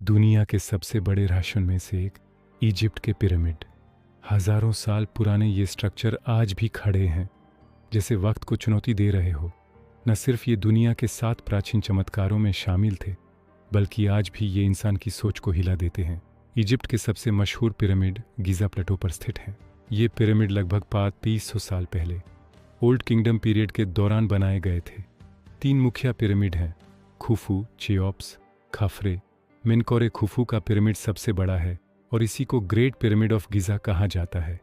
दुनिया के सबसे बड़े रहस्यों में से एक इजिप्ट के पिरामिड। हजारों साल पुराने ये स्ट्रक्चर आज भी खड़े हैं, जैसे वक्त को चुनौती दे रहे हो। न सिर्फ ये दुनिया के 7 प्राचीन चमत्कारों में शामिल थे, बल्कि आज भी ये इंसान की सोच को हिला देते हैं। इजिप्ट के सबसे मशहूर पिरामिड गीज़ा प्लेटो पर स्थित है। ये पिरामिड लगभग 2300 साल पहले ओल्ड किंगडम पीरियड के दौरान बनाए गए थे। 3 मुख्य पिरामिड हैं, खुफू, चेओप्स, खफरे। मेनकोरे खुफू का पिरामिड सबसे बड़ा है और इसी को ग्रेट पिरामिड ऑफ गीज़ा कहा जाता है।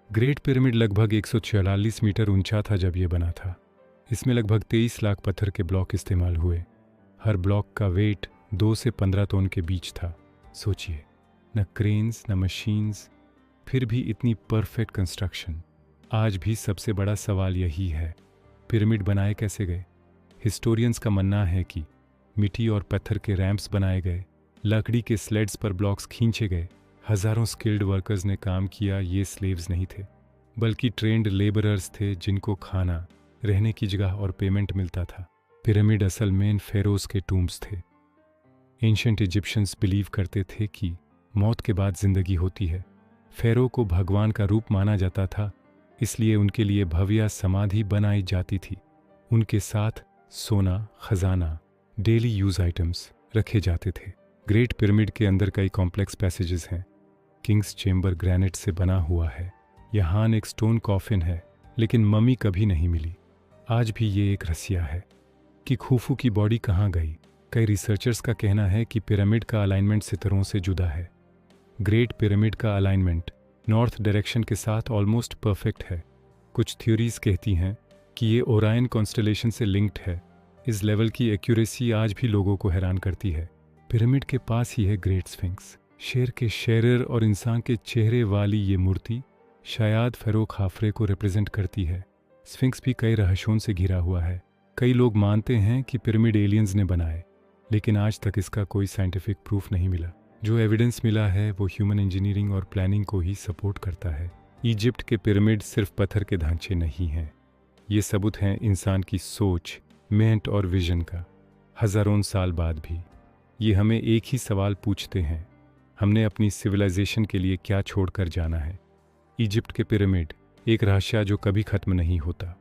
ग्रेट पिरामिड लगभग 144 मीटर ऊंचा था जब यह बना था। इसमें लगभग 23 लाख पत्थर के ब्लॉक इस्तेमाल हुए। हर ब्लॉक का वेट 2 से 15 टन के बीच था। सोचिए, न क्रेन्स न मशीन्स, फिर भी इतनी परफेक्ट कंस्ट्रक्शन। आज भी सबसे बड़ा सवाल यही है, पिरामिड बनाए कैसे गए? हिस्टोरियंस का मानना है कि मिट्टी और पत्थर के रैंप्स बनाए गए, लकड़ी के स्लेड्स पर ब्लॉक्स खींचे गए। हजारों स्किल्ड वर्कर्स ने काम किया। ये स्लेव्स नहीं थे, बल्कि ट्रेंड लेबरर्स थे जिनको खाना, रहने की जगह और पेमेंट मिलता था। पिरामिड असल में फेरोज के टूम्स थे। एंशिएंट इजिप्शियंस बिलीव करते थे कि मौत के बाद जिंदगी होती है। फेरो को भगवान का रूप माना जाता था, इसलिए उनके लिए भव्य समाधि बनाई जाती थी। उनके साथ सोना, खजाना, डेली यूज आइटम्स रखे जाते थे। ग्रेट पिरामिड के अंदर कई कॉम्प्लेक्स पैसेजेस हैं। किंग्स चेंबर ग्रेनाइट से बना हुआ है। यहाँ एक स्टोन कॉफिन है, लेकिन मम्मी कभी नहीं मिली। आज भी ये एक रहस्य है कि खुफू की बॉडी कहाँ गई। कई रिसर्चर्स का कहना है कि पिरामिड का अलाइनमेंट सितारों से जुदा है। ग्रेट पिरामिड का अलाइनमेंट नॉर्थ डायरेक्शन के साथ ऑलमोस्ट परफेक्ट है। कुछ थ्योरीज कहती हैं कि ये ओरायन कॉन्स्टेलेशन से लिंक्ड है। इस लेवल की एक्यूरेसी आज भी लोगों को हैरान करती है। पिरामिड के पास ही है ग्रेट स्फिंक्स, शेर के शेरर और इंसान के चेहरे वाली ये मूर्ति शायद फेरो खाफरे को रिप्रेजेंट करती है। स्फिंक्स भी कई रहस्यों से घिरा हुआ है। कई लोग मानते हैं कि पिरामिड एलियंस ने बनाए, लेकिन आज तक इसका कोई साइंटिफिक प्रूफ नहीं मिला। जो एविडेंस मिला है वो ह्यूमन इंजीनियरिंग और प्लानिंग को ही सपोर्ट करता है। इजिप्ट के पिरामिड सिर्फ पत्थर के ढांचे नहीं हैं, ये सबूत हैं इंसान की सोच, मेहनत और विजन का। हजारों साल बाद भी ये हमें एक ही सवाल पूछते हैं, हमने अपनी सिविलाइजेशन के लिए क्या छोड़कर जाना है? इजिप्ट के पिरामिड एक रहस्य जो कभी खत्म नहीं होता।